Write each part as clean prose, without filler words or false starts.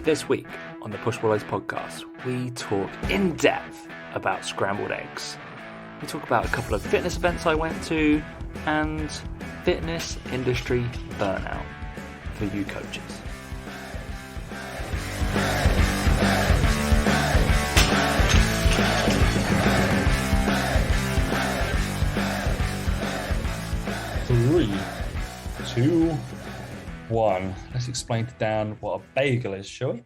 This week on the Push Pull Legs podcast, we talk in depth about scrambled eggs. We talk about a couple of fitness events I went to and fitness industry burnout for you coaches. Three, two, one. Let's explain to Dan what a bagel is, shall we?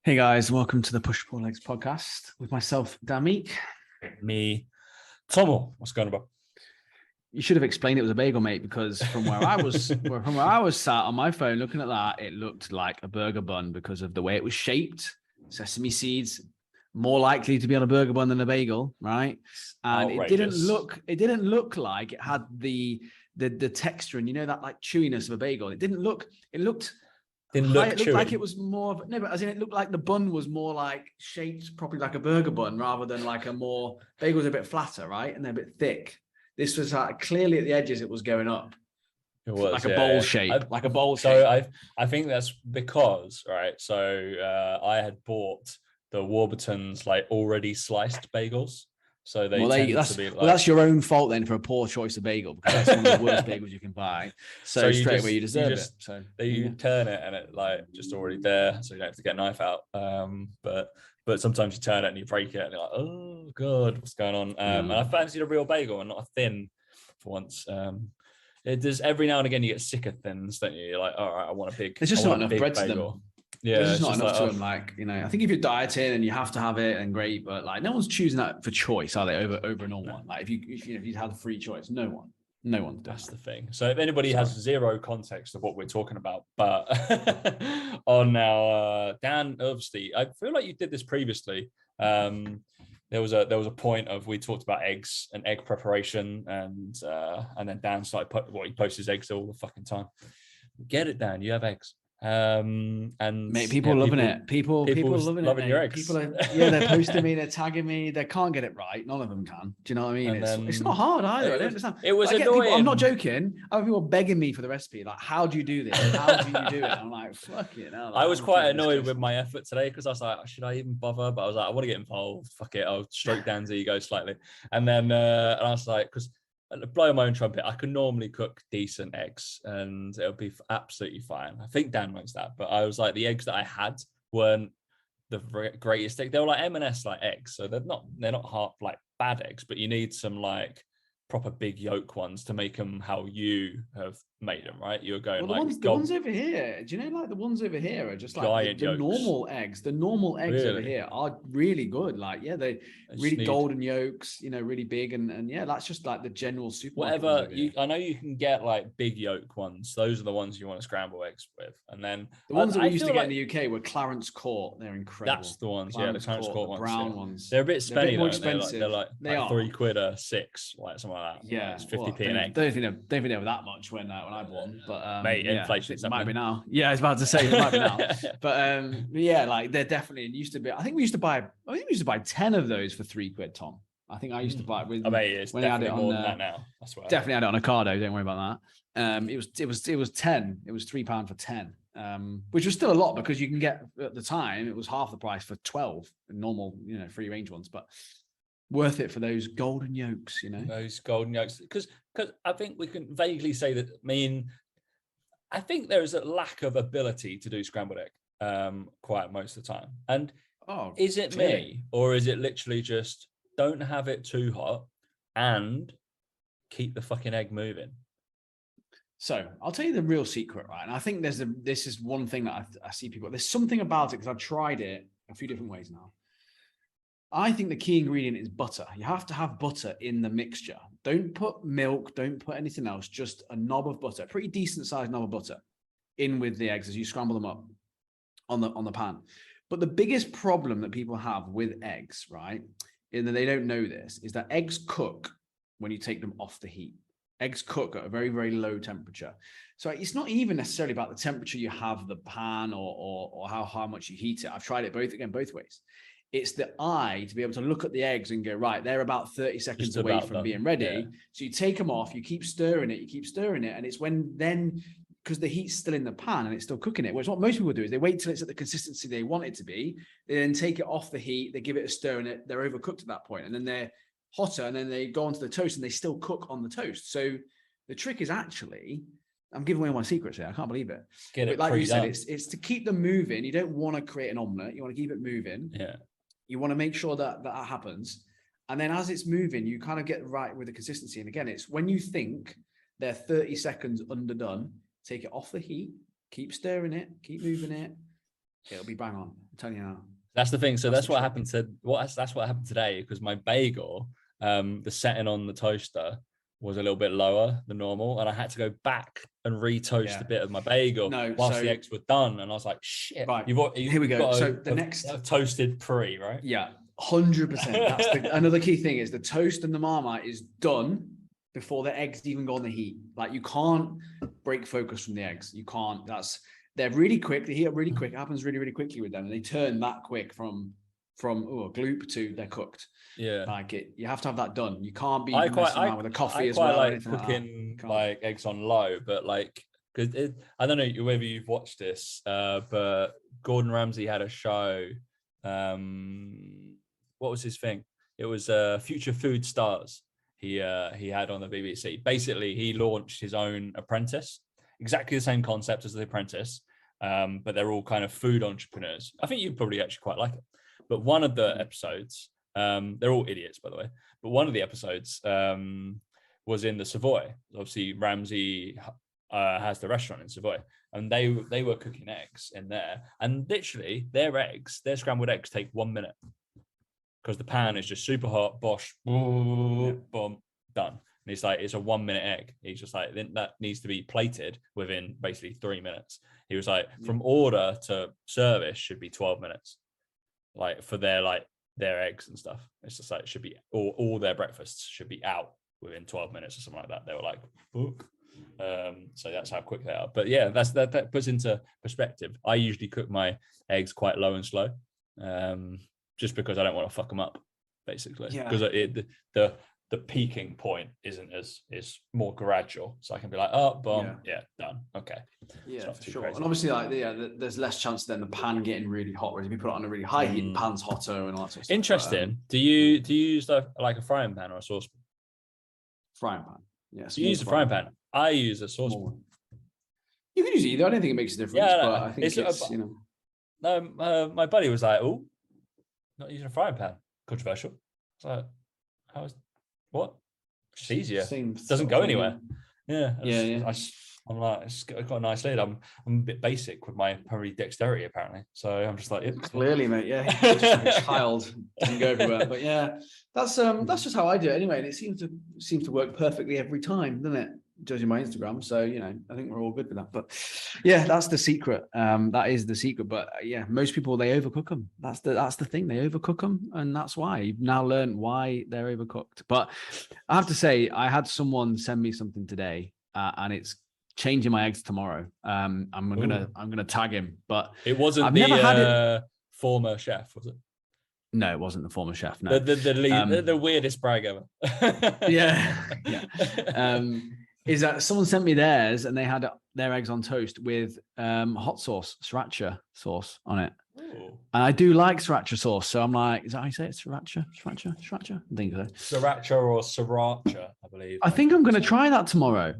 Hey guys, welcome to the Push Pull Legs podcast with myself, Dan Meek. Me, Tomo. What's going on, bro? You should have explained it was a bagel, mate, because from where I was sat on my phone looking at that, it looked like a burger bun because of the way it was shaped. Sesame seeds, more likely to be on a burger bun than a bagel, right? And outrageous. it didn't look like it had the texture and that like chewiness of a bagel. It looked like it was more of, no, but as in it looked like the bun was more like shaped properly like a burger bun rather than like bagel was a bit flatter, right? And they're a bit thick. This was clearly at the edges, it was going up. It was like a bowl shape, like a bowl shape. So I think that's because, right? So I had bought the Warburton's like already sliced bagels. So that's your own fault then for a poor choice of bagel, because that's one of the worst bagels you can buy. So straight away you deserve it. So you turn it and it like just already there, so you don't have to get a knife out. But sometimes you turn it and you break it and you're like, oh god, what's going on? And I fancied a real bagel and not a thin for once. It does every now and again you get sick of thins, don't you? You're like, all right, I want a big. There's just not enough bread to them. Yeah, there's just not enough to them. Like, I think if you're dieting and you have to have it, and great, but like no one's choosing that for choice, are they? Over an all one. Like if you had a free choice, no one. That's the thing. So if anybody has zero context of what we're talking about, but on now, Dan, obviously, I feel like you did this previously. There was a point of we talked about eggs and egg preparation, and then Dan started he posts his eggs all the fucking time. Get it, Dan? You have eggs. And mate, people loving it. People loving your eggs. People are, they're posting me, they're tagging me. They can't get it right. None of them can. Do you know what I mean? It's not hard either. I don't understand. It was annoying. I'm not joking. I have people begging me for the recipe. Like, how do you do this? How do you do it? I'm like, fuck it. I was quite annoyed with my effort today because I was like, should I even bother? But I was like, I want to get involved. Fuck it. I'll stroke Dan's ego slightly. And then and I was like, because blow my own trumpet, I can normally cook decent eggs and it'll be absolutely fine. I think Dan knows that, but I was like, the eggs that I had weren't the greatest egg. They were like M&S like eggs, so they're not hard like bad eggs, but you need some like proper big yolk ones to make them how you have made them, right? You're going the ones over here. Do you know like the ones over here are just like the normal eggs. The normal eggs over here are really good. Like they're really golden yolks. Really big and that's just like the general supermarket. Whatever I know you can get like big yolk ones. Those are the ones you want to scramble eggs with. And then the ones that we used to get in the UK were Clarence Court. They're incredible. That's the ones. The Clarence Court ones. Brown ones. They're a bit spenny. More expensive. They're like £3 a 6, like something like that. Yeah, it's 50p an egg. Don't think they were that much when I bought them, but mate, inflation. It might be now. Yeah, I was about to say it might be now. But like they're definitely. It used to be. I think we used to buy 10 of those for £3, Tom. I think I used to buy it with. It's when definitely more than that now. I swear. Definitely had it on Ocado. Don't worry about that. It was 10. It was £3 for 10. Which was still a lot because you can get at the time it was half the price for 12 normal, free range ones, but worth it for those golden yolks, Those golden yolks, because I think we can vaguely say that. I think there is a lack of ability to do scrambled egg quite most of the time. And is it me, or is it literally just don't have it too hot and keep the fucking egg moving? So I'll tell you the real secret, right? And I think this is one thing that I see people. There's something about it because I've tried it a few different ways now. I think the key ingredient is butter. You have to have butter in the mixture. Don't put milk, don't put anything else, just a knob of butter, pretty decent sized knob of butter in with the eggs as you scramble them up on the pan. But the biggest problem that people have with eggs, right, and they don't know this, is that eggs cook when you take them off the heat. Eggs cook at a very, very low temperature. So it's not even necessarily about the temperature you have the pan or how much you heat it. I've tried it both ways. It's the eye to be able to look at the eggs and go, right, they're about 30 seconds away from being ready. Yeah. So you take them off, you keep stirring it, and it's when then because the heat's still in the pan and it's still cooking it. Which what most people do is they wait till it's at the consistency they want it to be. They then take it off the heat, they give it a stir, and they're overcooked at that point. And then they're hotter, and then they go onto the toast and they still cook on the toast. So the trick is actually, I'm giving away my secrets here. I can't believe it. But like you said, it's to keep them moving. You don't want to create an omelet. You want to keep it moving. Yeah. You want to make sure that happens. And then as it's moving, you kind of get right with the consistency. And again, it's when you think they're 30 seconds underdone, take it off the heat, keep stirring it, keep moving it. It'll be bang on. I'm telling you now. That's the thing. So that's what happened that's what happened today, because my bagel, the setting on the toaster was a little bit lower than normal, and I had to go back and retoast a bit of my bagel whilst the eggs were done. And I was like, shit. Right. Here we go. So the next toasted pre, right? Yeah, 100%. That's another key thing is the toast and the Marmite is done before the eggs even go on the heat. Like you can't break focus from the eggs. You can't. They're really quick. They heat up really quick. It happens really, really quickly with them, and they turn that quick from gloop to they're cooked. Yeah, like it. You have to have that done. You can't be messing around with a coffee as well. I quite like cooking like eggs on low, but like because I don't know whether you've watched this, but Gordon Ramsay had a show. What was his thing? It was Future Food Stars. He had on the BBC. Basically, he launched his own apprentice. Exactly the same concept as The Apprentice, but they're all kind of food entrepreneurs. I think you'd probably actually quite like it. But one of the episodes, they're all idiots, by the way, but one of the episodes was in the Savoy. Obviously, Ramsay has the restaurant in Savoy, and they were cooking eggs in there. And literally, their scrambled eggs take 1 minute because the pan is just super hot, bosh, boom, done. And he's like, it's a 1 minute egg. He's just like, then that needs to be plated within basically 3 minutes. He was like, from order to service should be 12 minutes. Like for their eggs and stuff. It's just like, it should be, all their breakfasts should be out within 12 minutes or something like that. They were like, book. So that's how quick they are. But yeah, that puts into perspective. I usually cook my eggs quite low and slow, just because I don't want to fuck them up, basically. Because the peaking point is more gradual, so I can be like, oh, boom, done, okay. Yeah, for sure. Crazy. And obviously, there's less chance then the pan getting really hot, whereas if you put it on a really high heat, the pan's hotter and all that sort of stuff. Interesting. Do you use like a frying pan or a saucepan? Frying pan. Yeah. So you use a frying pan. I use a saucepan. You can use either. I don't think it makes a difference. Yeah, but I think it's No, my buddy was like, "Oh, not using a frying pan. Controversial." It's like, what? It's easier. Doesn't go anywhere. Yeah. I'm like, it's got a nice lid. I'm a bit basic with my probably dexterity apparently. So I'm just like, clearly, mate. Yeah, just like a child doesn't go everywhere. But yeah, that's just how I do it anyway, and it seems to work perfectly every time, doesn't it? Judging my Instagram, so I think we're all good with that. But yeah, that's the secret. That is the secret. But yeah, most people, they overcook them. That's the thing. They overcook them, and that's why you've now learned why they're overcooked. But I have to say, I had someone send me something today, and it's changing my eggs tomorrow. I'm gonna tag him, but it wasn't never had it. Former chef, was it? No, it wasn't the former chef. No, the weirdest brag ever. yeah. Is that someone sent me theirs and they had their eggs on toast with hot sauce, sriracha sauce on it. Ooh. And I do like sriracha sauce, so I'm like, is that how you say it? Sriracha? I think so. Sriracha or sriracha, I believe. I think I'm going to try that tomorrow.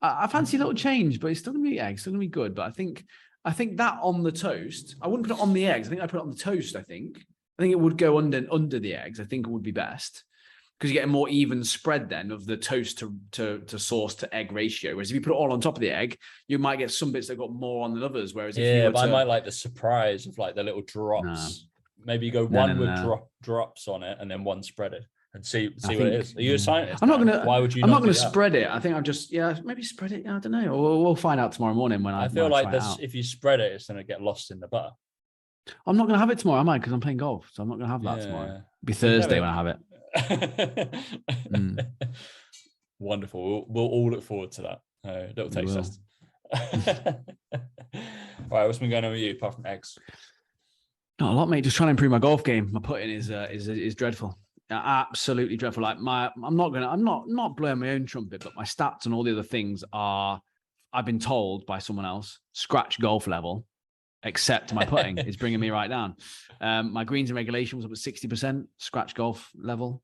I fancy a little change, but it's still going to be eggs, still going to be good. But I think that on the toast, I wouldn't put it on the eggs. I think I'd put it on the toast. I think it would go under the eggs. I think it would be best. Because you get a more even spread then of the toast to sauce to egg ratio. Whereas if you put it all on top of the egg, you might get some bits that got more on than others. Whereas I might like the surprise of like the little drops. No. Maybe you go one with drops on it and then one spreaded and see what it is. Are you a scientist? I'm not gonna. Why would you? I'm not gonna spread it. I think I'll just maybe spread it. I don't know. We'll find out tomorrow morning when I feel like this. If you spread it, it's gonna get lost in the butter. I'm not gonna have it tomorrow, am I? Because I'm playing golf, so I'm not gonna have that tomorrow. It'll be Thursday when I have it. Wonderful. We'll all look forward to that little taste test. All right, what's been going on with you apart from eggs? Not a lot, mate. Just trying to improve my golf game. My putting is dreadful. Absolutely dreadful. Like I'm not blowing my own trumpet, but my stats and all the other things are I've been told by someone else, scratch golf level, except my putting is bringing me right down. My greens in regulation was up at 60%, scratch golf level.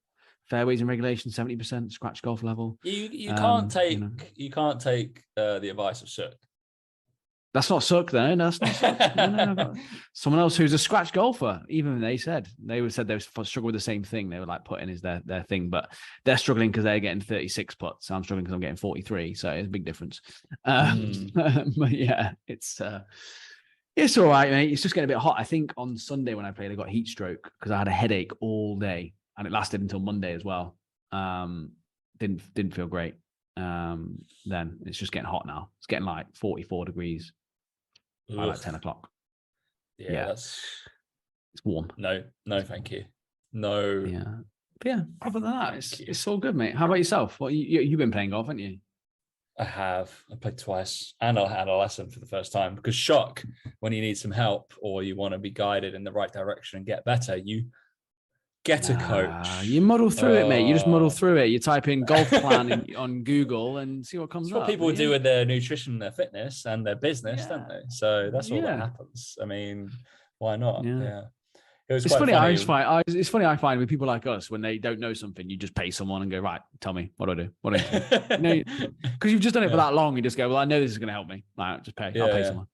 Fairways in regulation, 70%, scratch golf level. You can't take the advice of Sook. That's not Sook, though. No, that's not Sook. No. Someone else who's a scratch golfer. Even they said they struggle with the same thing. They were like, putting is their thing, but they're struggling because they're getting 36 putts. I'm struggling because I'm getting 43. So it's a big difference. But yeah, it's all right, mate. It's just getting a bit hot. I think on Sunday when I played, I got heat stroke because I had a headache all day, and it lasted until Monday as well. Didn't feel great. Then it's just getting hot now. It's getting like 44 degrees by like 10 o'clock. Yeah, it's warm. No, thank you. No. Yeah. But yeah, other than that, it's all good, mate. How about yourself? What you've been playing golf, haven't you? I have. I played twice, and I had a lesson for the first time. Because shock, when you need some help or you want to be guided in the right direction and get better, you get a coach. You muddle through it, mate. You just muddle through it. You type in golf plan on Google and see what comes up. That's what people do with their nutrition, their fitness, and their business, don't they? So that's all that happens. I mean, why not? Yeah. It's funny. It's funny. I find with people like us, when they don't know something, you just pay someone and go, right, tell me, what do I do? What do I do? Because you've just done it for that long. You just go, well, I know this is going to help me. Like, just pay. I'll pay someone.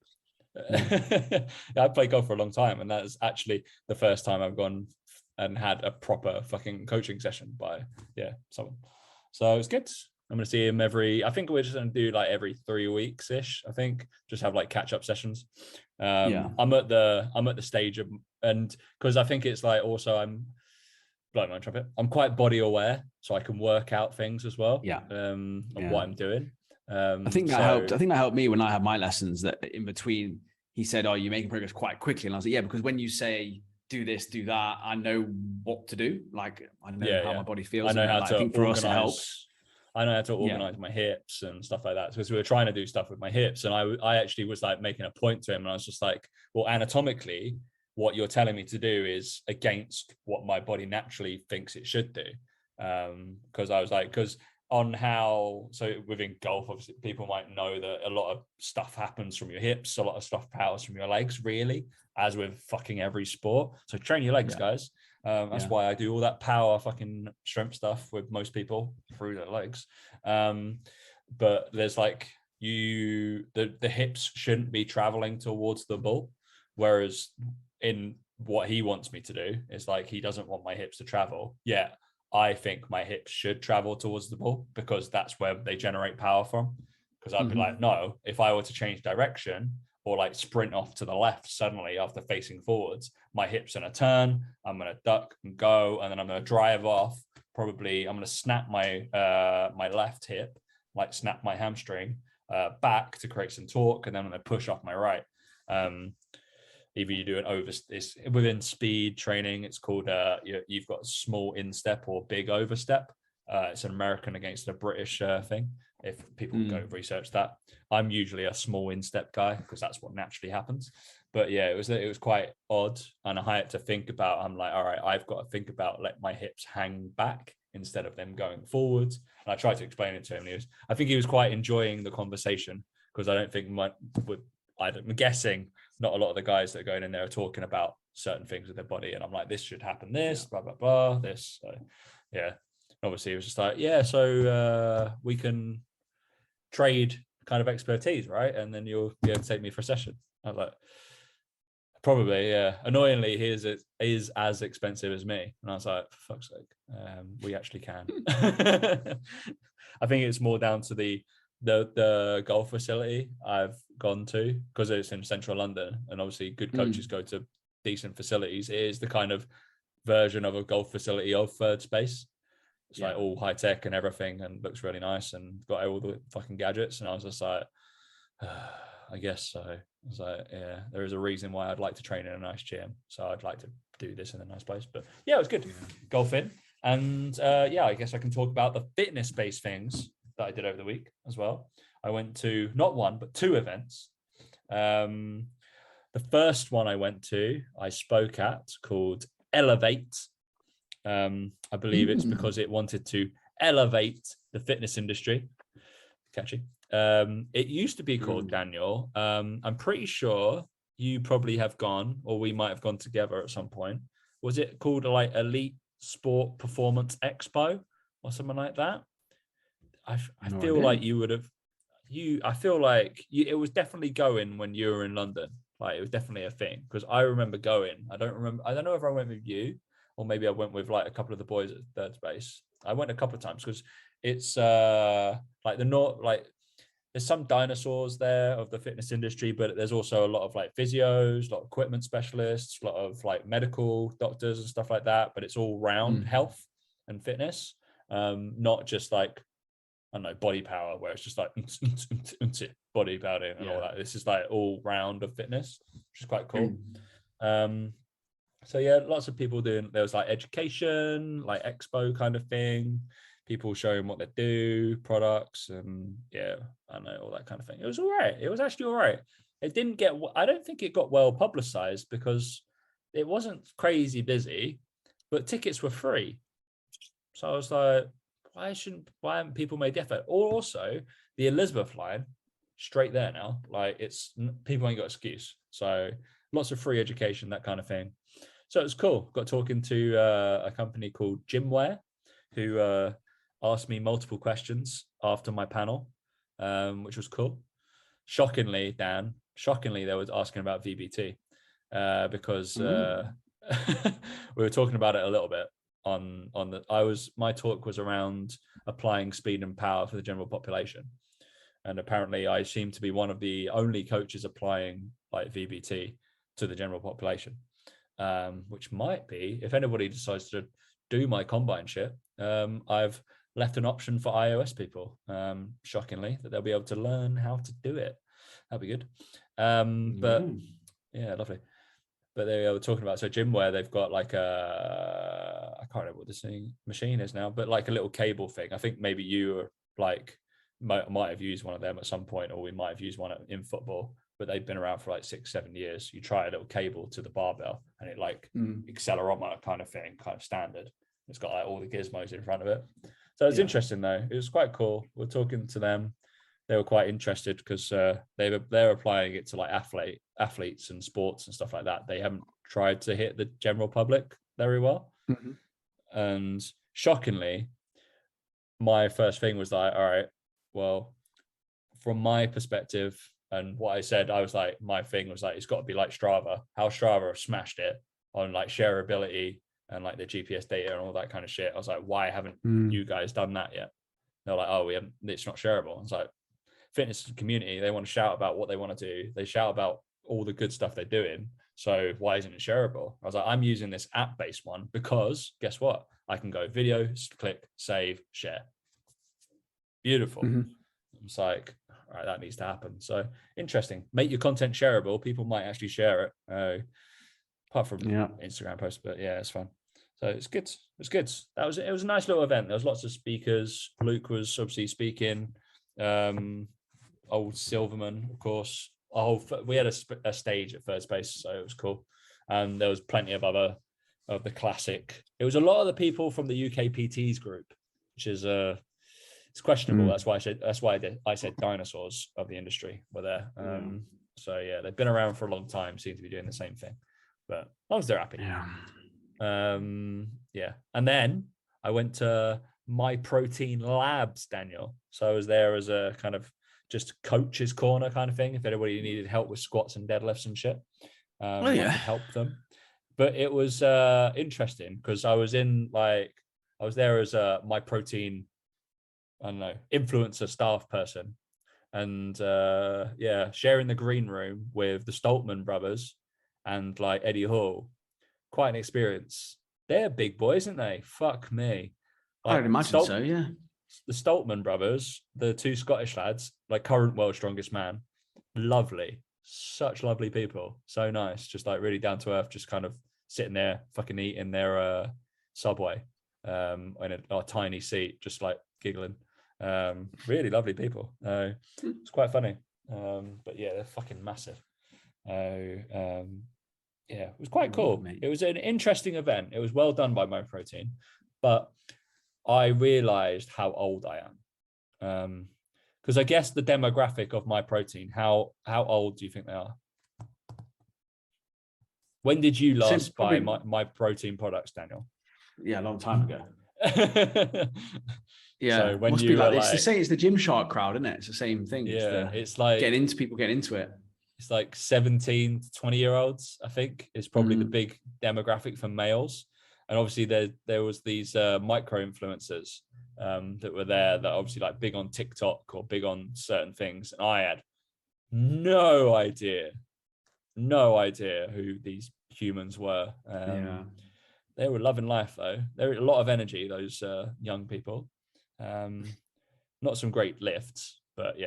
I played golf for a long time, and that's actually the first time I've gone and had a proper fucking coaching session by someone. So it's good. I'm going to see him I think we're just going to do like every 3 weeks ish. I think just have like catch up sessions. I'm at the stage of, and because I think it's like, also I'm blowing my trumpet. I'm quite body aware, so I can work out things as well. On what I'm doing. I think that helped. I think that helped me when I had my lessons, that in between he said, "Oh, you're making progress quite quickly." And I was like, "Yeah, because when you say do this, do that, I know what to do. Like, I know how my body feels. I know how to I think for us it helps. I know how to organize my hips and stuff like that. Because we were trying to do stuff with my hips, and I actually was like making a point to him, and I was just like, well, anatomically, what you're telling me to do is against what my body naturally thinks it should do. Because I was like, so within golf, obviously people might know that a lot of stuff happens from your hips, a lot of stuff powers from your legs, really, as with fucking every sport. So train your legs, guys. That's why I do all that power fucking strength stuff with most people through their legs. But there's like the hips shouldn't be traveling towards the ball, whereas in what he wants me to do is like, he doesn't want my hips to travel. I think my hips should travel towards the ball because that's where they generate power from. Because I'd be like, no, if I were to change direction or like sprint off to the left suddenly after facing forwards, my hips are going to turn, I'm going to duck and go, and then I'm going to drive off. Probably I'm going to snap my my left hip, like snap my hamstring back to create some torque, and then I'm going to push off my right. Either you do it's within speed training, it's called you've got small instep or big overstep. It's an American against a British thing. If people go research that, I'm usually a small instep guy because that's what naturally happens. But yeah, it was quite odd, and I had to think about. I'm like, all right, I've got to think about let my hips hang back instead of them going forwards. And I tried to explain it to him. I think he was quite enjoying the conversation because I don't think I'm guessing not a lot of the guys that are going in there are talking about certain things with their body. And I'm like, this should happen, blah, blah, blah, this. So, yeah. Obviously, it was just like, so we can trade kind of expertise, right? And then you'll be able to take me for a session. I was like, probably, yeah. Annoyingly, he is as expensive as me. And I was like, for fuck's sake, we actually can. I think it's more down to the golf facility I've gone to because it's in central London, and obviously good coaches go to decent facilities. It is the kind of version of a golf facility of Third Space. It's like all high tech and everything, and looks really nice, and got all the fucking gadgets. And I was just like, I guess so. I was like, yeah, there is a reason why I'd like to train in a nice gym, so I'd like to do this in a nice place. But yeah, it was good golfing, and I guess I can talk about the fitness based things that I did over the week as well. I went to not one, but 2 events. The first one I went to, I spoke at, called Elevate. I believe it's because it wanted to elevate the fitness industry. Catchy. It used to be called Daniel. I'm pretty sure you probably have gone, or we might have gone together at some point. Was it called like Elite Sport Performance Expo or something like that? I No feel idea. like you would have. I feel like it was definitely going when you were in London. Like it was definitely a thing because I remember going. I don't know if I went with you or maybe I went with like a couple of the boys at third space. I went a couple of times because it's like there's some dinosaurs there of the fitness industry, but there's also a lot of like physios, a lot of equipment specialists, a lot of like medical doctors and stuff like that. But it's all round health and fitness, not just like, I don't know, body power, where it's just like bodybuilding and all that. This is like all round of fitness, which is quite cool. So yeah, lots of people doing. There was like education, like expo kind of thing. People showing what they do, products, and yeah, I don't know, all that kind of thing. It was all right. It was actually all right. It didn't get. I don't think it got well publicized because it wasn't crazy busy, but tickets were free. So I was like, why haven't people made the effort? Or also the Elizabeth line, straight there now. Like people ain't got excuse. So lots of free education, that kind of thing. So it was cool. Got talking to a company called Gymwear, who asked me multiple questions after my panel, which was cool. Shockingly, they were asking about VBT because we were talking about it a little bit my talk was around applying speed and power for the general population, and apparently I seem to be one of the only coaches applying like VBT to the general population, which might be, if anybody decides to do my combine shit, I've left an option for iOS people, shockingly, that they'll be able to learn how to do it. That'd be good. But yeah, lovely. But they were talking about, so Gymwear, they've got like I can't remember what this machine is now, but like a little cable thing. I think maybe you like might have used one of them at some point, or we might have used one in football, but they've been around for like 6-7 years. You try a little cable to the barbell and it like accelerometer kind of thing, kind of standard. It's got like all the gizmos in front of it. So it's interesting though. It was quite cool. We're talking to them. They were quite interested because they're applying it to like athletes and sports and stuff like that. They haven't tried to hit the general public very well. And shockingly, my first thing was like, all right, well, from my perspective and what I said, I was like, my thing was like, it's got to be like Strava. How Strava have smashed it on like shareability and like the GPS data and all that kind of shit. I was like, why haven't you guys done that yet? They're like, oh, it's not shareable. I was like, fitness community, they want to shout about what they want to do. They shout about all the good stuff they're doing. So why isn't it shareable? I was like, I'm using this app-based one because guess what? I can go video, click, save, share. Beautiful. It's like, all right, that needs to happen. So interesting. Make your content shareable. People might actually share it. Apart from Instagram posts, but yeah, it's fun. So it's good. It's good. It was a nice little event. There was lots of speakers. Luke was obviously speaking. Old Silverman, of course. We had a stage at third space, so it was cool. And there was plenty of the classic. It was a lot of the people from the UK PTs group, which is it's questionable. That's why I said dinosaurs of the industry were there. So yeah, they've been around for a long time, seem to be doing the same thing. But as long as they're happy. Yeah. And then I went to My Protein Labs, Daniel. So I was there as a kind of just coach's corner kind of thing. If anybody needed help with squats and deadlifts and shit, I could help them. But it was interesting because I was there as a My Protein, I don't know, influencer staff person. And sharing the green room with the Stoltman brothers and like Eddie Hall. Quite an experience. They're big boys, aren't they? Fuck me. I'd imagine so, yeah. The Stoltman brothers, the two Scottish lads, like current world's strongest man, lovely, such lovely people, so nice, just like really down to earth, just kind of sitting there, fucking eating their Subway, in a tiny seat, just like giggling. Really lovely people. It's quite funny. But yeah, they're fucking massive. Yeah, it was quite cool. It was an interesting event. It was well done by My Protein, but I realized how old I am. Because I guess the demographic of My Protein, how old do you think they are? When did you last buy My Protein products, Daniel? Yeah, a long time ago. Yeah, so when must you be like, were it's the same. It's the Gymshark crowd, isn't it? It's the same thing. Yeah, it's like getting into it. It's like 17 to 20-year-olds, I think, is probably the big demographic for males. And obviously there was these micro influencers that were there that obviously like big on TikTok or big on certain things. And I had no idea who these humans were. They were loving life though. There were a lot of energy, those young people. Not some great lifts, but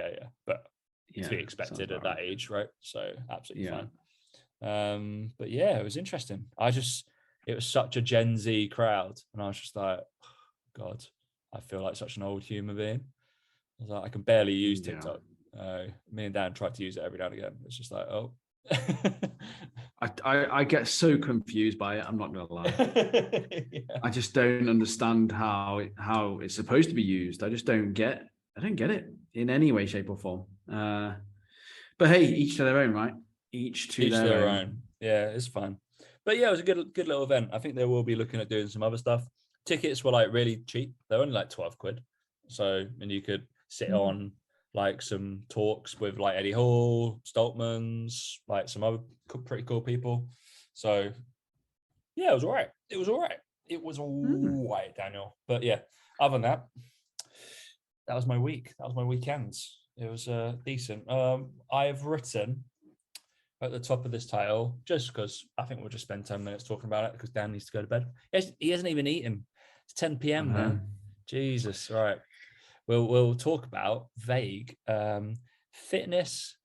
but to be expected at that age, right? So absolutely fine. But yeah, it was interesting. It was such a Gen Z crowd, and I was just like, oh, God, I feel like such an old human being. I was like, I can barely use TikTok. Me and Dan tried to use it every now and again. It's just like, oh. I get so confused by it. I'm not gonna lie. I just don't understand how it's supposed to be used. I don't get it in any way, shape, or form. But hey, each to their own, right? Each to their own. Yeah, it's fun. But yeah, it was a good little event. I think they will be looking at doing some other stuff. Tickets were like really cheap. They're only like 12 quid. So, and you could sit on like some talks with like Eddie Hall, Stoltmans, like some other pretty cool people. So yeah, it was all right. It was all right, Daniel. But yeah, other than that, that was my week. That was my weekend. It was decent. I've written at the top of this title, just because I think we'll just spend 10 minutes talking about it because Dan needs to go to bed. He hasn't even eaten. It's 10 p.m. man. Jesus, right. We'll talk about vague fitness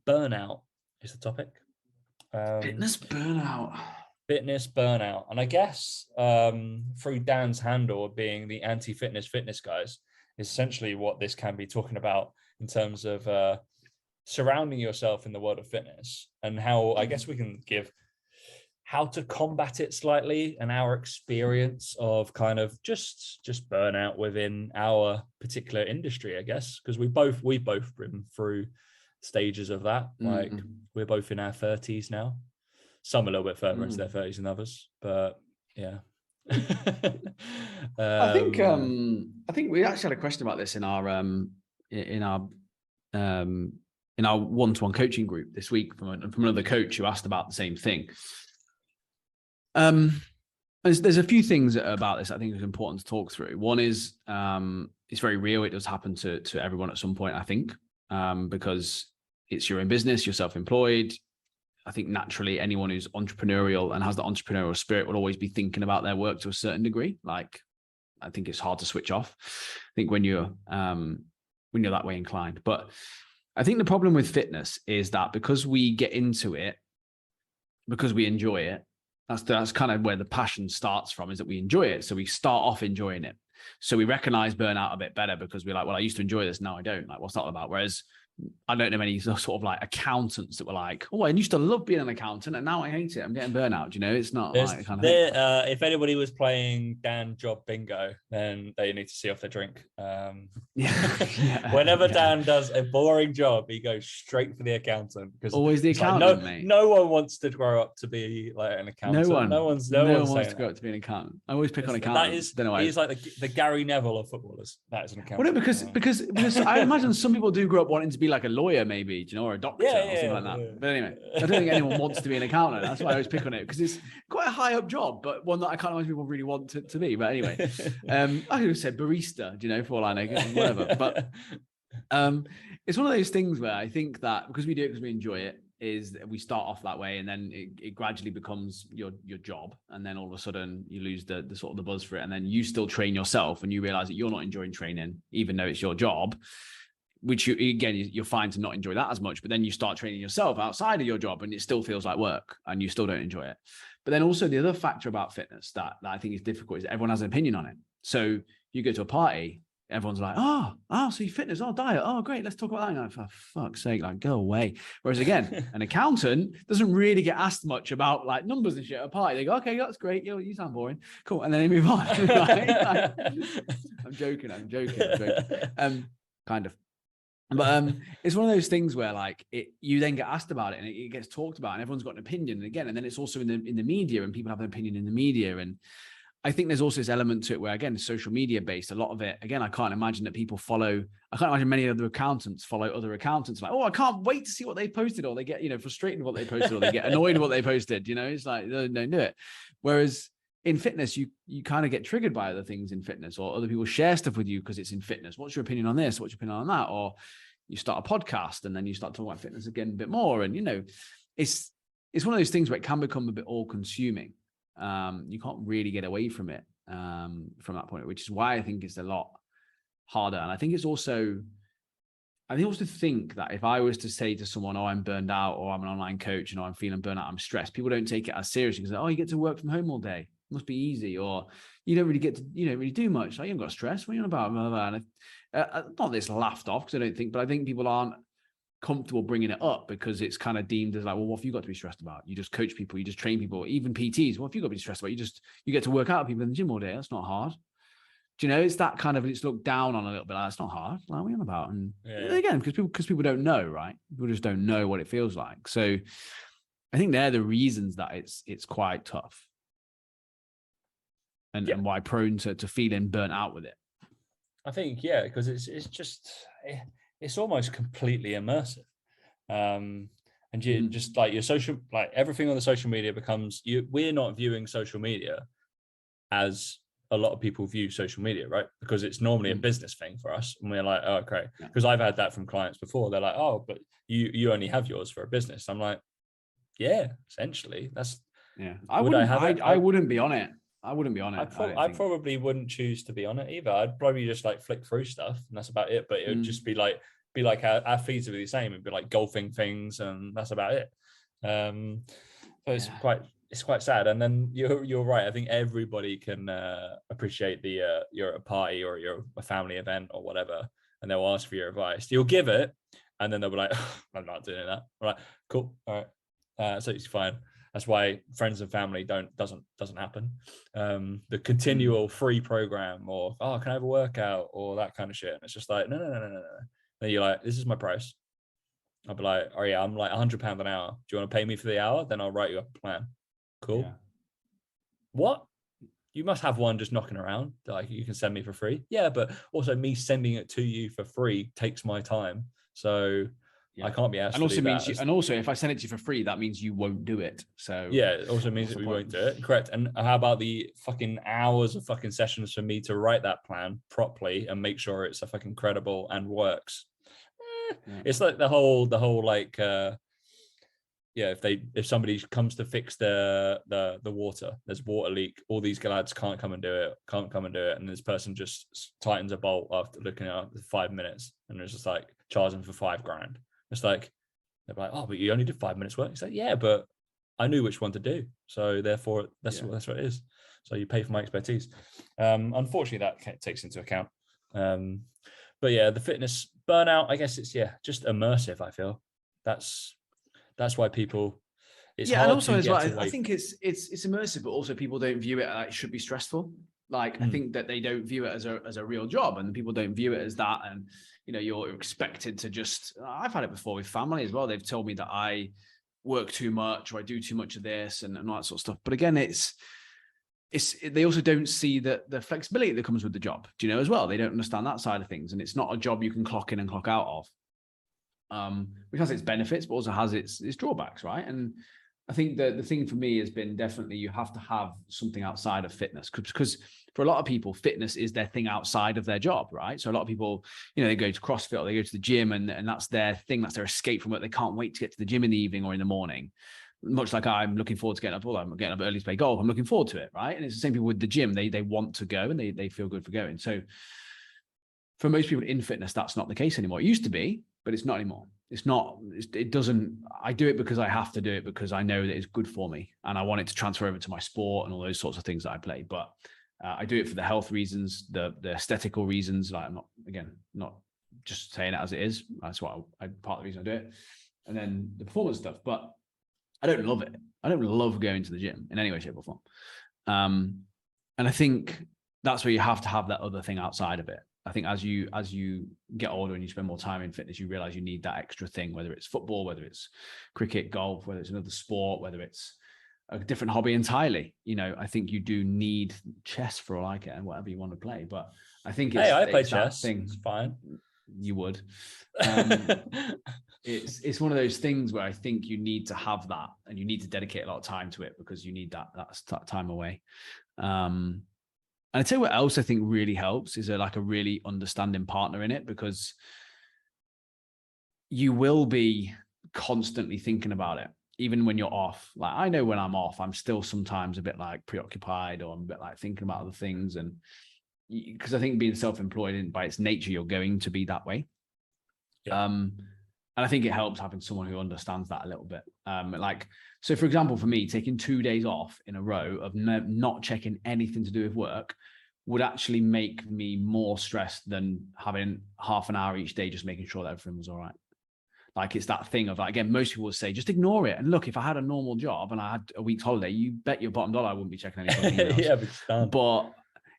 burnout is the topic. Fitness burnout. And I guess through Dan's handle of being the anti-fitness guys is essentially what this can be talking about in terms of surrounding yourself in the world of fitness and how I guess we can give how to combat it slightly and our experience of kind of just burnout within our particular industry, I guess, because we've both been through stages of that. Like we're both in our 30s now, some a little bit further into their 30s than others, but yeah. I think we actually had a question about this in our one-to-one coaching group this week from another coach who asked about the same thing. There's a few things about this I think is important to talk through. One is it's very real. It does happen to everyone at some point, I think, because it's your own business, you're self-employed. I think naturally anyone who's entrepreneurial and has the entrepreneurial spirit will always be thinking about their work to a certain degree. Like, I think it's hard to switch off. I think when you're that way inclined. But I think the problem with fitness is that because we get into it, because we enjoy it, that's kind of where the passion starts from, is that we enjoy it. So we start off enjoying it. So we recognize burnout a bit better because we're like, well, I used to enjoy this. Now I don't. Like, what's that all about? Whereas I don't know many sort of like accountants that were like, oh, I used to love being an accountant and now I hate it. I'm getting burnout. You know, it's not like kind of if anybody was playing Dan Job Bingo, then they need to see off their drink. Whenever Dan does a boring job, he goes straight for the accountant. Because always the accountant, mate. No one wants to grow up to be like an accountant. No one wants to grow up to be an accountant. I always pick on accountants. He's like the Gary Neville of footballers. That is an accountant. Well, because I imagine some people do grow up wanting to be like a lawyer, maybe, you know, or a doctor or something like that. Yeah. But anyway, I don't think anyone wants to be an accountant. That's why I always pick on it, because it's quite a high up job, but one that I can't imagine people really want to be. But anyway, I could have said barista, you know, for all I know, whatever. But it's one of those things where I think that because we do it because we enjoy it, is that we start off that way and then it gradually becomes your job, and then all of a sudden you lose the sort of the buzz for it, and then you still train yourself and you realize that you're not enjoying training even though it's your job, which you're fine to not enjoy that as much, but then you start training yourself outside of your job and it still feels like work and you still don't enjoy it. But then also the other factor about fitness that I think is difficult is that everyone has an opinion on it. So you go to a party, everyone's like, oh, so you fitness, diet, great, let's talk about that. And like, for fuck's sake, like, go away. Whereas again, an accountant doesn't really get asked much about like numbers and shit at a party. They go, okay, that's great, you sound boring, cool, and then they move on. Right? I'm joking. Kind of. But it's one of those things where like you then get asked about it and it gets talked about and everyone's got an opinion. And again, and then it's also in the media and people have an opinion in the media. And I think there's also this element to it where, again, social media based, a lot of it, again, I can't imagine that people I can't imagine many other accountants follow other accountants like, oh, I can't wait to see what they posted, or they get, frustrated with what they posted, or they get annoyed with what they posted, it's like, don't do it. Whereas in fitness, you kind of get triggered by other things in fitness, or other people share stuff with you because it's in fitness. What's your opinion on this? What's your opinion on that? Or you start a podcast and then you start talking about fitness again a bit more. And, it's one of those things where it can become a bit all consuming. You can't really get away from it from that point, which is why I think it's a lot harder. And I think also think that if I was to say to someone, oh, I'm burned out, or I'm an online coach, I'm feeling burnt out, I'm stressed, people don't take it as seriously because, oh, you get to work from home all day, it must be easy, or you don't really do much, like, you haven't got stress, what are you on about? And not that it's laughed off, because I don't think, but I think people aren't comfortable bringing it up because it's kind of deemed as like, well, what have you got to be stressed about? You just coach people, you just train people, even PTs. What have you got to be stressed about? You get to work out with people in the gym all day. That's not hard. Do you know? It's that kind of, it's looked down on a little bit. Like, it's not hard. Like, what are we on about? And again, because people don't know, right? People just don't know what it feels like. So I think they're the reasons that it's quite tough, and why prone to feeling burnt out with it. I think, because it's just, it's almost completely immersive. And you just like your social, like everything on the social media becomes we're not viewing social media as a lot of people view social media, right? Because it's normally a business thing for us. And we're like, oh, okay. Because I've had that from clients before. They're like, oh, but you only have yours for a business. I'm like, yeah, essentially. That's I wouldn't be on it. I wouldn't be on it. I probably wouldn't choose to be on it either. I'd probably just like flick through stuff and that's about it. But it would just be like our feeds would be the same. It'd be like golfing things and that's about it. So it's quite sad. And then you're right. I think everybody can appreciate you're at a party or you're a family event or whatever, and they'll ask for your advice. You'll give it, and then they'll be like, oh, I'm not doing that. I'm like, cool, all right, so it's fine. That's why friends and family doesn't happen. The continual free program, or oh, can I have a workout, or that kind of shit. And it's just like, no. Then you're like, this is my price. I'll be like, oh yeah, I'm like £100 an hour. Do you want to pay me for the hour? Then I'll write you up a plan. Cool. Yeah. What? You must have one just knocking around. Like you can send me for free. Yeah, but also me sending it to you for free takes my time. So I can't be asked. And also means and also if I send it to you for free, that means you won't do it. So it also means that we won't do it. Correct. And how about the fucking hours of fucking sessions for me to write that plan properly and make sure it's a fucking credible and works? It's like the whole like if somebody comes to fix the water, there's water leak, all these lads can't come and do it, and this person just tightens a bolt after looking at it for 5 minutes, and it's just like charge them for $5,000. It's like they're like, oh, but you only did 5 minutes work. It's like, yeah, but I knew which one to do, so therefore that's what it is. So you pay for my expertise. Unfortunately, that takes into account. But yeah, the fitness burnout, I guess it's just immersive. I feel that's why people. It's hard and also as well. I think it's immersive, but also people don't view it like it should be stressful. Like I think that they don't view it as a real job, and people don't view it as that. And you're expected to just. I've had it before with family as well. They've told me that I work too much or I do too much of this and all that sort of stuff. But again, they also don't see the flexibility that comes with the job, as well. They don't understand that side of things. And it's not a job you can clock in and clock out of, which has its benefits, but also has its drawbacks, right? And I think the thing for me has been definitely you have to have something outside of fitness, because for a lot of people, fitness is their thing outside of their job, right? So a lot of people, they go to CrossFit or they go to the gym and that's their thing. That's their escape from work. They can't wait to get to the gym in the evening or in the morning. Much like I'm looking forward to getting up. Well, I'm getting up early to play golf. I'm looking forward to it, right? And it's the same people with the gym. They want to go and they feel good for going. So for most people in fitness, that's not the case anymore. It used to be, but it's not anymore. It's not. It doesn't. I do it because I have to do it because I know that it's good for me, and I want it to transfer over to my sport and all those sorts of things that I play. But I do it for the health reasons, the aesthetical reasons. Like I'm not just saying it as it is. That's what part of the reason I do it, and then the performance stuff. But I don't love it. I don't love going to the gym in any way, shape, or form. And I think that's where you have to have that other thing outside of it. I think as you get older and you spend more time in fitness, you realize you need that extra thing, whether it's football, whether it's cricket, golf, whether it's another sport, whether it's a different hobby entirely. I think you do need chess for all I care and whatever you want to play. But I think I play it's chess. That thing. It's fine. You would. It's one of those things where I think you need to have that, and you need to dedicate a lot of time to it because you need that time away. And I tell you what else I think really helps is a really understanding partner in it, because you will be constantly thinking about it, even when you're off. Like, I know when I'm off, I'm still sometimes a bit like preoccupied, or I'm a bit like thinking about other things. And because I think being self-employed, by its nature, you're going to be that way. Yeah. And I think it helps having someone who understands that a little bit. So for example, for me, taking 2 days off in a row of not checking anything to do with work would actually make me more stressed than having half an hour each day just making sure that everything was all right. Like, it's that thing of, like, again, most people would say, just ignore it. And look, if I had a normal job and I had a week's holiday, you bet your bottom dollar I wouldn't be checking any emails. But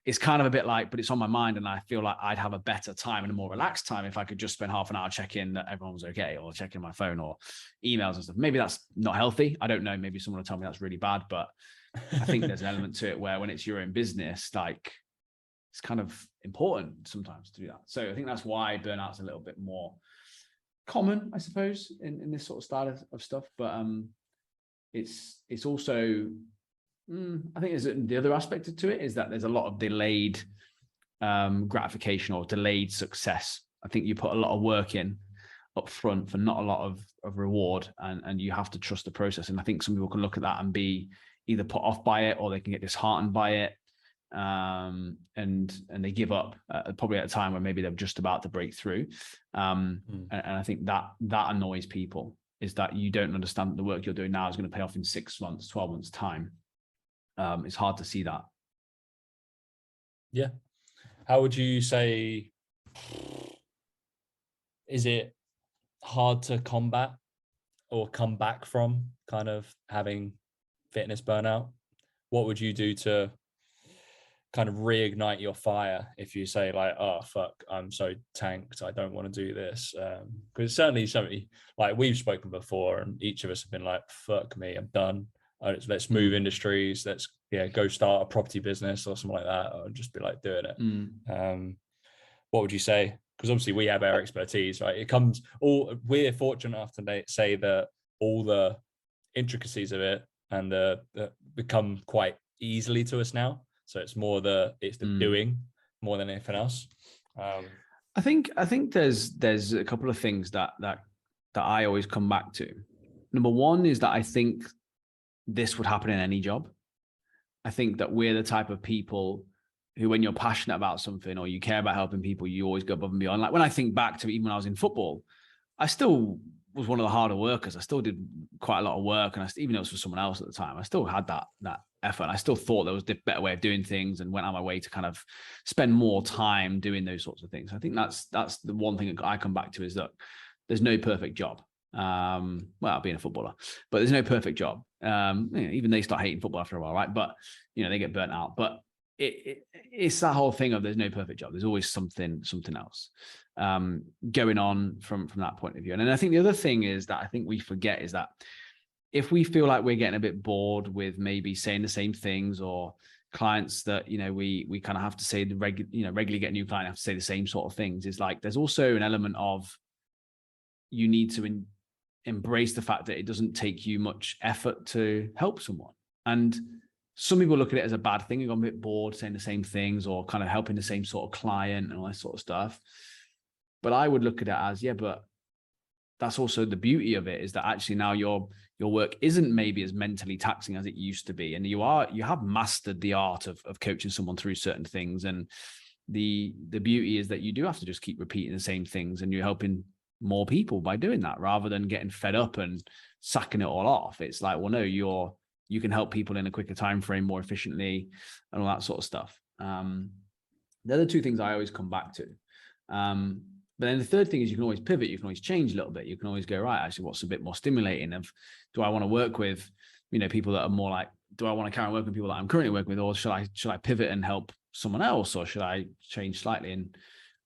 it's kind of a bit like, but it's on my mind, and I feel like I'd have a better time and a more relaxed time if I could just spend half an hour checking that everyone was okay, or checking my phone or emails and stuff. Maybe that's not healthy. I don't know. Maybe someone will tell me that's really bad, but I think there's an element to it where when it's your own business, like, it's kind of important sometimes to do that. So I think that's why burnout's a little bit more common, I suppose, in this sort of style of stuff. But it's also, I think the other aspect to it is that there's a lot of delayed gratification or delayed success. I think you put a lot of work in up front for not a lot of reward, and you have to trust the process. And I think some people can look at that and be either put off by it, or they can get disheartened by it, and they give up probably at a time where maybe they're just about to break through. And I think that annoys people, is that you don't understand that the work you're doing now is going to pay off in 6 months, 12 months time. It's hard to see that. Yeah. How would you say, is it hard to combat or come back from kind of having fitness burnout? What would you do to kind of reignite your fire if you say, like, oh fuck, I'm so tanked, I don't want to do this? Because it's certainly something, like, we've spoken before, and each of us have been like, fuck me, I'm done. Let's move industries. Let's go start a property business or something like that, or just be like doing it. What would you say? Because obviously we have our expertise, right? We're fortunate enough to say that all the intricacies of it and the become quite easily to us now. So it's more the doing more than anything else. I think there's a couple of things that I always come back to. Number one is that I think this would happen in any job. I think that we're the type of people who, when you're passionate about something or you care about helping people, you always go above and beyond. Like, when I think back to even when I was in football, I still was one of the harder workers. I still did quite a lot of work, and even though it was for someone else at the time, I still had that effort. And I still thought there was a better way of doing things, and went out of my way to kind of spend more time doing those sorts of things. I think that's the one thing that I come back to, is that there's no perfect job. Well, being a footballer, but there's no perfect job. Even they start hating football after a while, right? But they get burnt out. But it's that whole thing of there's no perfect job. There's always something else going on from that point of view. And then I think the other thing is that I think we forget is that if we feel like we're getting a bit bored with maybe saying the same things, or clients that we kind of have to say regularly get a new client, have to say the same sort of things, is like there's also an element of you need to embrace the fact that it doesn't take you much effort to help someone. And some people look at it as a bad thing. You've got a bit bored saying the same things, or kind of helping the same sort of client and all that sort of stuff. But I would look at it as, but that's also the beauty of it, is that actually now your work isn't maybe as mentally taxing as it used to be. And you have mastered the art of coaching someone through certain things. And the beauty is that you do have to just keep repeating the same things, and you're helping more people by doing that, rather than getting fed up and sacking it all off. It's like, well, no, you can help people in a quicker time frame, more efficiently, and all that sort of stuff. The other two things I always come back to. But then the third thing is you can always pivot. You can always change a little bit. You can always go, right, actually, what's a bit more stimulating? Do I want to work with, people that are more like, do I want to carry on working with people that I'm currently working with, or should I pivot and help someone else, or should I change slightly? And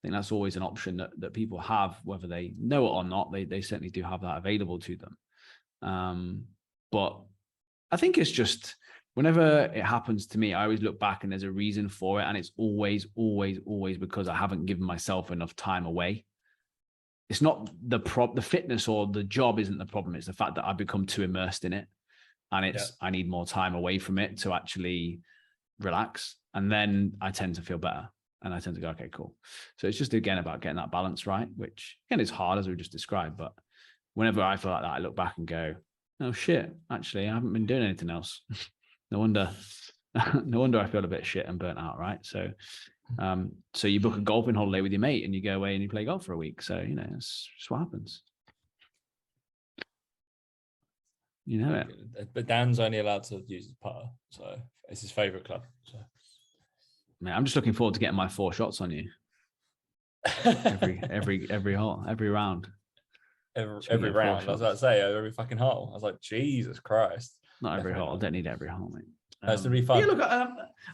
think that's always an option that people have, whether they know it or not. They certainly do have that available to them. But I think it's just, whenever it happens to me, I always look back and there's a reason for it. And it's always, always, always because I haven't given myself enough time away. It's not the fitness or the job isn't the problem. It's the fact that I've become too immersed in it. And I need more time away from it to actually relax. And then I tend to feel better. And I tend to go, okay, cool. So it's just, again, about getting that balance right, which, again, is hard, as we just described. But whenever I feel like that, I look back and go, oh, shit, actually, I haven't been doing anything else. No wonder I feel a bit shit and burnt out, right? So you book a golfing holiday with your mate and you go away and you play golf for a week. So, it's just what happens. You know it. But Dan's only allowed to use his putter, so it's his favorite club. So, man, I'm just looking forward to getting my 4 shots on you. every hole, every round. Every round. I was about to say every fucking hole. I was like, Jesus Christ. Not every hole. I don't need every hole, mate. That's to be fun. Yeah, look,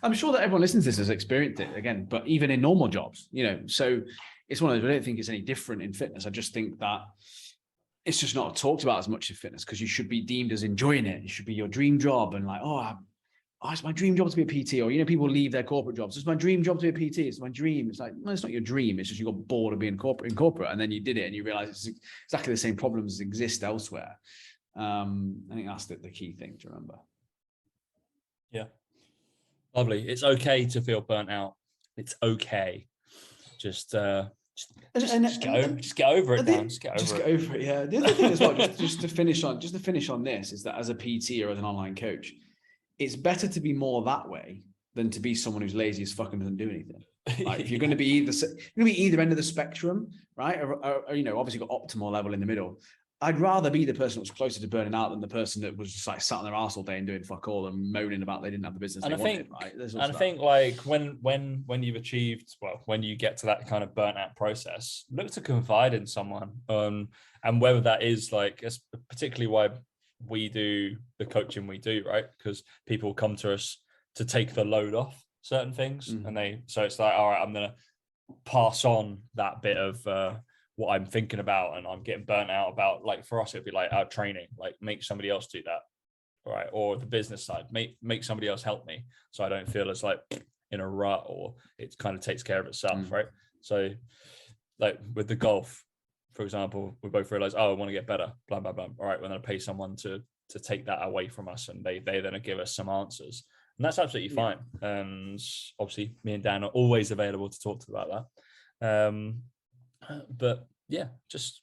I'm sure that everyone listens to this has experienced it again, but even in normal jobs, so it's one of those. I don't think it's any different in fitness. I just think that it's just not talked about as much in fitness, because you should be deemed as enjoying it. It should be your dream job, and like, it's my dream job to be a PT, or people leave their corporate jobs. It's my dream job to be a PT. It's my dream. It's like, no, it's not your dream. It's just you got bored of being in corporate, and then you did it, and you realize it's exactly the same problems exist elsewhere. I think that's the key thing to remember. Yeah, lovely. It's okay to feel burnt out. It's okay. Just get over it, Dan. Just get over it. Yeah. The other thing as well, just to finish on this, is that as a PT or as an online coach, it's better to be more that way than to be someone who's lazy as fuck and doesn't do anything. Like, if you're going to be either end of the spectrum, right? Or obviously got optimal level in the middle. I'd rather be the person that was closer to burning out than the person that was just like sat on their arse all day and doing fuck all and moaning about they didn't have the business they wanted, right? And I think like when you've achieved, when you get to that kind of burnt out process, look to confide in someone. And whether that is like, particularly why we do the coaching we do, right? Because people come to us to take the load off certain things. And so it's like, all right, I'm going to pass on that bit of, what I'm thinking about and I'm getting burnt out about. Like for us, it'd be like our training, like make somebody else do that, right? Or the business side, make somebody else help me, so I don't feel as like in a rut, or it kind of takes care of itself, right? So like with the golf, for example, we both realize, I want to get better, blah blah blah. All right, we're going to pay someone to take that away from us, and they then give us some answers, and that's absolutely fine. And obviously, me and Dan are always available to talk to about that. But yeah, just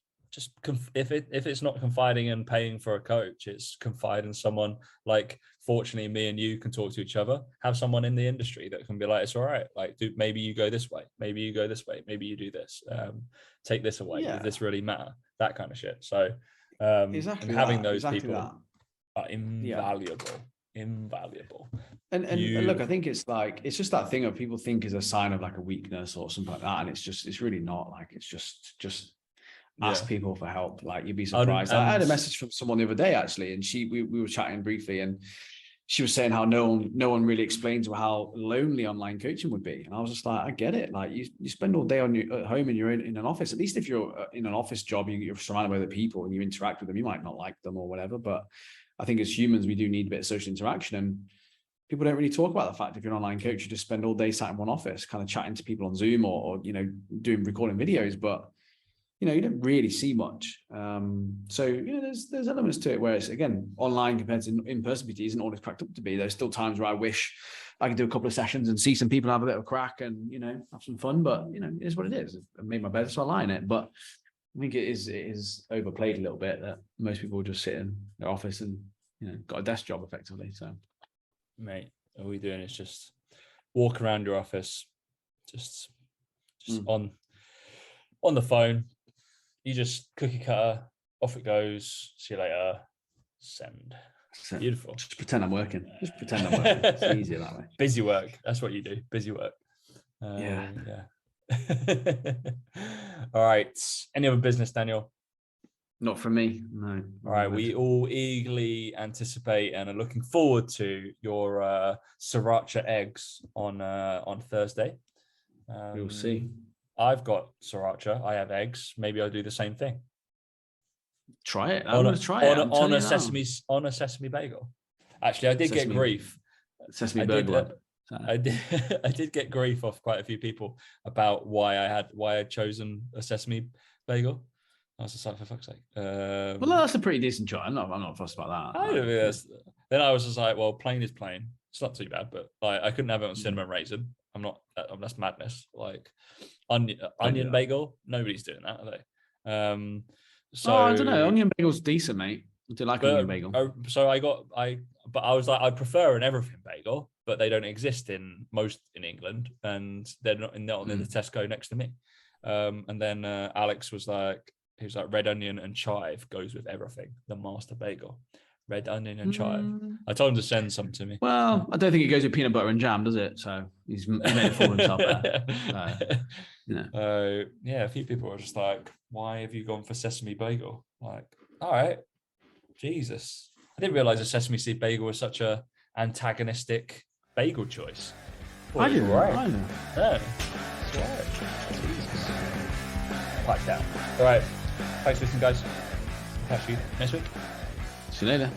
if it's not confiding and paying for a coach, it's confide in someone. Like, fortunately, me and you can talk to each other. Have someone in the industry that can be like, it's all right. Like, maybe you go this way. Maybe you go this way. Maybe you do this. Take this away. Does this really matter? That kind of shit. So exactly, and having those exactly people that. are invaluable. Invaluable. And look, I think it's just that thing of people think is a sign of like a weakness or something like that, and it's really not. Like, it's just ask people for help. Like, you'd be surprised. I had a message from someone the other day actually, and we were chatting briefly, and she was saying how no one really explains how lonely online coaching would be. And I was just like, I get it. Like, you spend all day at home and you're in an office. At least if you're in an office job, you're surrounded by other people and you interact with them. You might not like them or whatever, but I think as humans, we do need a bit of social interaction, and people don't really talk about the fact if you're an online coach, you just spend all day sat in one office, kind of chatting to people on Zoom or recording videos, but you don't really see much. So there's elements to it where it's, again, online compared to in-person PT isn't all it's cracked up to be. There's still times where I wish I could do a couple of sessions and see some people have a bit of a crack and have some fun, but it is what it is. I made my bed, so I lie in it. But I think it is overplayed a little bit that most people just sit in their office and got a desk job effectively. So, mate, all we're doing is just walk around your office, just on the phone. You just cookie cutter, off it goes. See you later. Send. Beautiful. Just pretend I'm working. Just pretend I'm working. It's easier that way. Busy work. That's what you do. Busy work. Yeah. All right. Any other business, Daniel? Not for me. No. All right. We all eagerly anticipate and are looking forward to your sriracha eggs on Thursday. We'll see. I've got sriracha. I have eggs. Maybe I'll do the same thing. Try it. I'm going to try it. On a sesame bagel. Actually, I did get grief. Sesame bagel. I did get grief off quite a few people about why I'd chosen a sesame bagel. I was just like, for fuck's sake. Well, that's a pretty decent choice. I'm not fussed about that. Then I was just like, well, plain is plain. It's not too bad, but like I couldn't have it on cinnamon raisin. That's madness. Like onion bagel, nobody's doing that, are they? So I don't know. Onion bagel's decent, mate. I do like onion bagel. So I was like, I prefer an everything bagel, but they don't exist in England, and they're not in the Tesco next to me. And then Alex was like, he was like, red onion and chive goes with everything. The master bagel, red onion and chive. I told him to send some to me. Well, I don't think it goes with peanut butter and jam, does it? So he made it for himself there. Yeah, a few people were just like, why have you gone for sesame bagel? Like, all right, Jesus. I didn't realize a sesame seed bagel was such a antagonistic bagel choice. I didn't. Right. I know. Yeah. That's right. Jesus. Packed out. All right. Thanks for listening, guys. Catch you next week. See you later.